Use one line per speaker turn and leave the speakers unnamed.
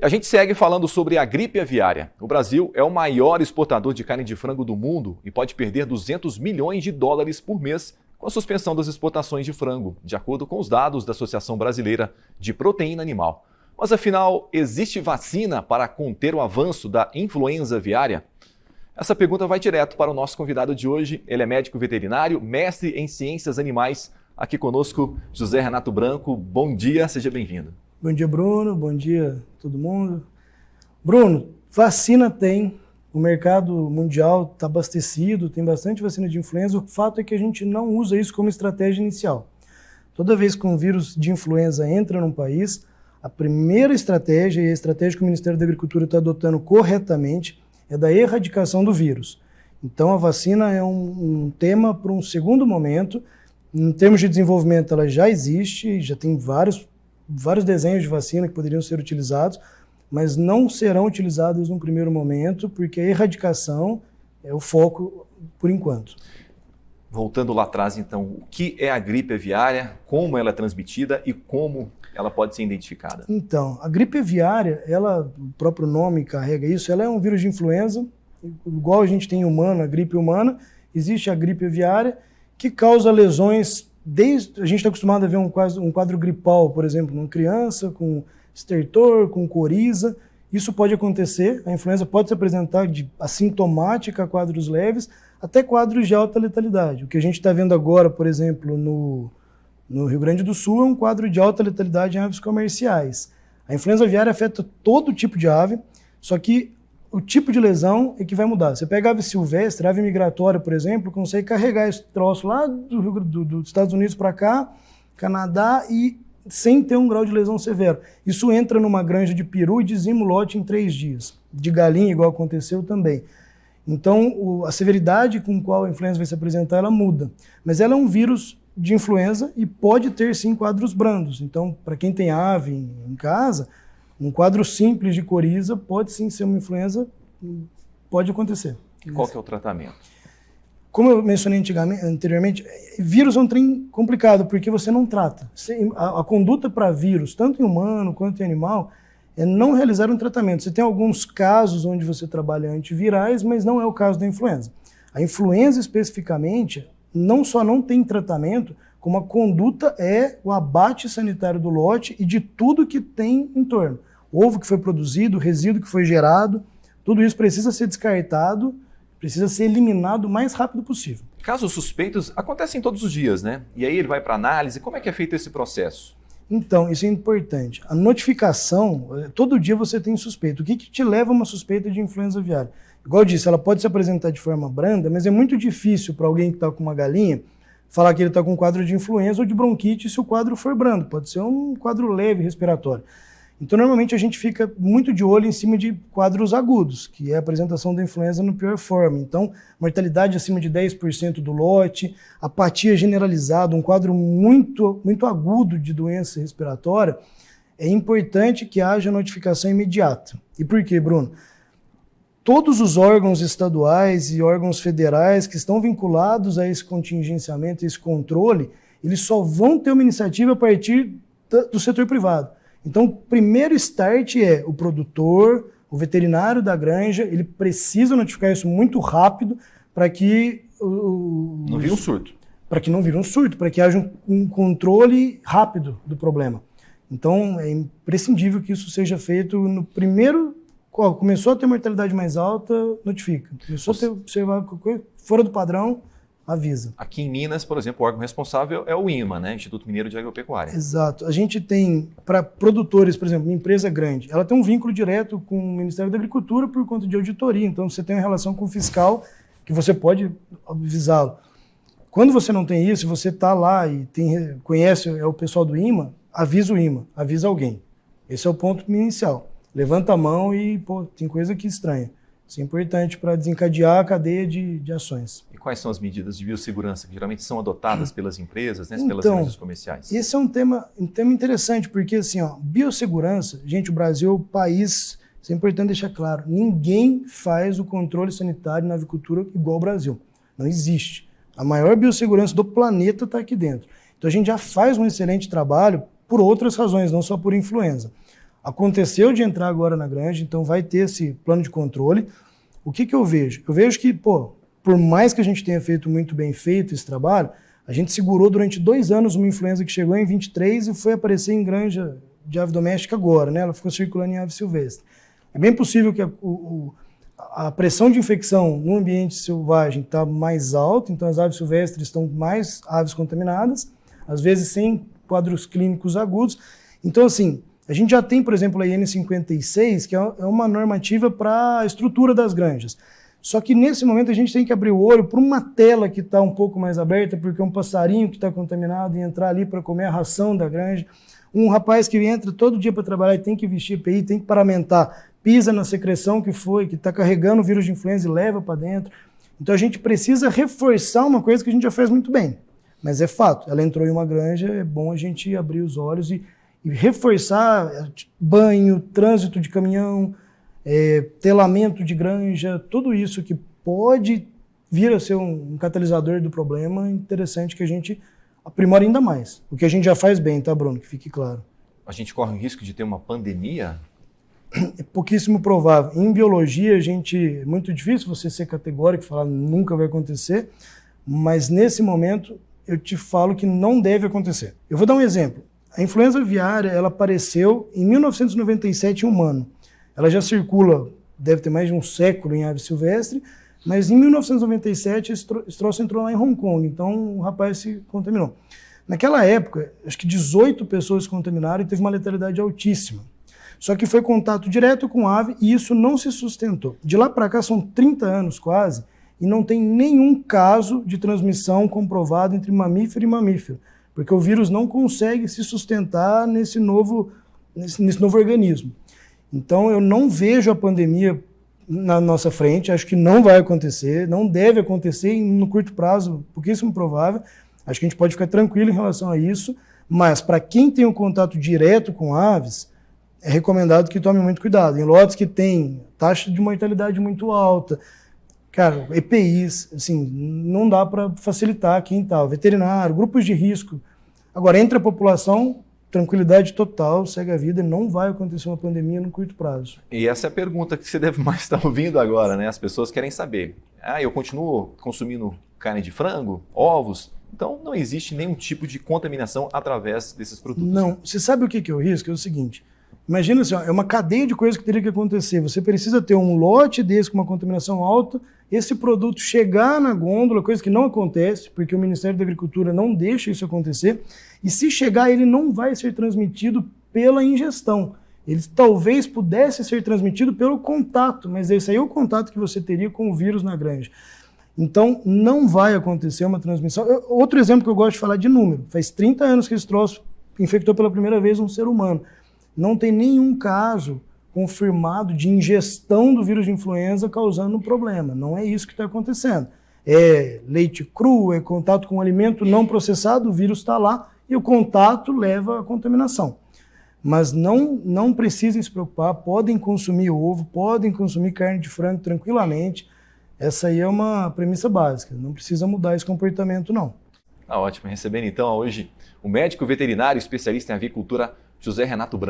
E a gente segue falando sobre a gripe aviária. O Brasil é o maior exportador de carne de frango do mundo e pode perder 200 milhões de dólares por mês com a suspensão das exportações de frango, de acordo com os dados da Associação Brasileira de Proteína Animal. Mas afinal, existe vacina para conter o avanço da influenza aviária? Essa pergunta vai direto para o nosso convidado de hoje. Ele é médico veterinário, mestre em ciências animais. Aqui conosco, José Renato Branco. Bom dia, seja bem-vindo.
Bom dia, Bruno. Bom dia, todo mundo. Bruno, vacina tem. O mercado mundial está abastecido, tem bastante vacina de influenza. O fato é que a gente não usa isso como estratégia inicial. Toda vez que um vírus de influenza entra num país, a primeira estratégia, e a estratégia que o Ministério da Agricultura está adotando corretamente, é da erradicação do vírus. Então, a vacina é um tema para um segundo momento. Em termos de desenvolvimento, ela já existe, já tem vários desenhos de vacina que poderiam ser utilizados, mas não serão utilizados no primeiro momento, porque a erradicação é o foco por enquanto.
Voltando lá atrás, então, o que é a gripe aviária, como ela é transmitida e como ela pode ser identificada? Então,
a gripe aviária, o próprio nome carrega isso, ela é um vírus de influenza, igual a gente tem humano, a gripe humana, existe a gripe aviária, que causa lesões. A gente está acostumado a ver um quadro gripal, por exemplo, numa criança com estertor, com coriza. Isso pode acontecer, a influenza pode se apresentar de assintomática a quadros leves, até quadros de alta letalidade. O que a gente está vendo agora, por exemplo, no Rio Grande do Sul, é um quadro de alta letalidade em aves comerciais. A influenza aviária afeta todo tipo de ave, só que o tipo de lesão é que vai mudar. Você pega a ave silvestre, a ave migratória, por exemplo, consegue carregar esse troço lá dos Estados Unidos para cá, Canadá, e sem ter um grau de lesão severo. Isso entra numa granja de peru e dizima o lote em 3 dias. De galinha, igual aconteceu também. Então, a severidade com qual a influenza vai se apresentar, ela muda. Mas ela é um vírus de influenza e pode ter, sim, quadros brandos. Então, para quem tem ave em casa, um quadro simples de coriza pode sim ser uma influenza, pode acontecer.
E qual que é o tratamento?
Como eu mencionei anteriormente, vírus é um trem complicado, porque você não trata. A conduta para vírus, tanto em humano quanto em animal, é não realizar um tratamento. Você tem alguns casos onde você trabalha antivirais, mas não é o caso da influenza. A influenza, especificamente, não só não tem tratamento, como a conduta é o abate sanitário do lote e de tudo que tem em torno. O ovo que foi produzido, o resíduo que foi gerado, tudo isso precisa ser descartado, precisa ser eliminado o mais rápido possível.
Casos suspeitos acontecem todos os dias, né? E aí ele vai para análise. Como é que é feito esse processo?
Então, isso é importante. A notificação, todo dia você tem suspeito. O que te leva a uma suspeita de influenza aviária? Igual eu disse, ela pode se apresentar de forma branda, mas é muito difícil para alguém que está com uma galinha falar que ele está com um quadro de influenza ou de bronquite se o quadro for brando. Pode ser um quadro leve respiratório. Então, normalmente, a gente fica muito de olho em cima de quadros agudos, que é a apresentação da influenza no pior forma. Então, mortalidade acima de 10% do lote, apatia generalizada, um quadro muito, muito agudo de doença respiratória, é importante que haja notificação imediata. E por quê, Bruno? Todos os órgãos estaduais e órgãos federais que estão vinculados a esse contingenciamento, a esse controle, eles só vão ter uma iniciativa a partir do setor privado. Então, o primeiro start é o produtor, o veterinário da granja, ele precisa notificar isso muito rápido para que...
Não vire um surto.
Para que não vire um surto, para que haja um controle rápido do problema. Então, é imprescindível que isso seja feito no primeiro... Começou a ter mortalidade mais alta, notifica. Começou a ter observar fora do padrão, avisa.
Aqui em Minas, por exemplo, o órgão responsável é o INMA, né? Instituto Mineiro de Agropecuária.
Exato. A gente tem, para produtores, por exemplo, uma empresa grande, ela tem um vínculo direto com o Ministério da Agricultura por conta de auditoria. Então, você tem uma relação com o fiscal que você pode avisá-lo. Quando você não tem isso, você está lá e conhece o pessoal do INMA, avisa o INMA, avisa alguém. Esse é o ponto inicial. Levanta a mão e, tem coisa que estranha. Isso é importante para desencadear a cadeia de ações.
E quais são as medidas de biossegurança que geralmente são adotadas pelas empresas, né, pelas grandes comerciais?
Esse é um tema interessante, porque assim, biossegurança, gente, o Brasil é o país, isso é importante deixar claro, ninguém faz o controle sanitário na avicultura igual o Brasil. Não existe. A maior biossegurança do planeta está aqui dentro. Então a gente já faz um excelente trabalho por outras razões, não só por influenza. Aconteceu de entrar agora na granja, então vai ter esse plano de controle. O que eu vejo? Eu vejo que, por mais que a gente tenha feito muito bem feito esse trabalho, a gente segurou durante 2 anos uma influenza que chegou em 23 e foi aparecer em granja de ave doméstica agora, né? Ela ficou circulando em ave silvestre. É bem possível que a pressão de infecção no ambiente selvagem está mais alta, então as aves silvestres estão mais aves contaminadas, às vezes sem quadros clínicos agudos. Então, assim, a gente já tem, por exemplo, a IN 56, que é uma normativa para a estrutura das granjas. Só que nesse momento a gente tem que abrir o olho para uma tela que está um pouco mais aberta, porque um passarinho que está contaminado e entrar ali para comer a ração da granja, um rapaz que entra todo dia para trabalhar e tem que vestir EPI, tem que paramentar, pisa na secreção que está carregando o vírus de influenza e leva para dentro. Então a gente precisa reforçar uma coisa que a gente já faz muito bem, mas é fato, ela entrou em uma granja, é bom a gente abrir os olhos e reforçar banho, trânsito de caminhão, telamento de granja, tudo isso que pode vir a ser um catalisador do problema, é interessante que a gente aprimore ainda mais. O que a gente já faz bem, tá, Bruno? Que fique claro.
A gente corre o risco de ter uma pandemia?
É pouquíssimo provável. Em biologia, é muito difícil você ser categórico e falar nunca vai acontecer, mas nesse momento eu te falo que não deve acontecer. Eu vou dar um exemplo. A influenza aviária, ela apareceu em 1997 em humano. Ela já circula, deve ter mais de um século em ave silvestre, mas em 1997 esse troço entrou lá em Hong Kong, então o rapaz se contaminou. Naquela época, acho que 18 pessoas se contaminaram e teve uma letalidade altíssima. Só que foi contato direto com ave e isso não se sustentou. De lá para cá são 30 anos quase e não tem nenhum caso de transmissão comprovado entre mamífero e mamífero, porque o vírus não consegue se sustentar nesse novo organismo. Então eu não vejo a pandemia na nossa frente, acho que não vai acontecer, não deve acontecer no curto prazo, pouquíssimo provável. Acho que a gente pode ficar tranquilo em relação a isso, mas para quem tem um contato direto com aves, é recomendado que tome muito cuidado. Em lotes que tem taxa de mortalidade muito alta, cara, EPIs, assim, não dá para facilitar quem está, veterinário, grupos de risco. Agora, entre a população, tranquilidade total, segue a vida, não vai acontecer uma pandemia no curto prazo.
E essa é a pergunta que você deve mais estar ouvindo agora, né? As pessoas querem saber. Eu continuo consumindo carne de frango, ovos, então não existe nenhum tipo de contaminação através desses produtos.
Não, você sabe o que é o risco? É o seguinte, imagina assim, é uma cadeia de coisas que teria que acontecer. Você precisa ter um lote desse com uma contaminação alta, esse produto chegar na gôndola, coisa que não acontece, porque o Ministério da Agricultura não deixa isso acontecer, e se chegar, ele não vai ser transmitido pela ingestão. Ele talvez pudesse ser transmitido pelo contato, mas esse aí é o contato que você teria com o vírus na granja. Então, não vai acontecer uma transmissão. Outro exemplo que eu gosto de falar de número. Faz 30 anos que esse troço infectou pela primeira vez um ser humano. Não tem nenhum caso confirmado de ingestão do vírus de influenza causando um problema. Não é isso que está acontecendo. É leite cru, é contato com alimento não processado, o vírus está lá e o contato leva à contaminação. Mas não precisem se preocupar, podem consumir ovo, podem consumir carne de frango tranquilamente. Essa aí é uma premissa básica, não precisa mudar esse comportamento não.
Ótimo, recebendo então hoje o médico veterinário especialista em avicultura José Renato Branco.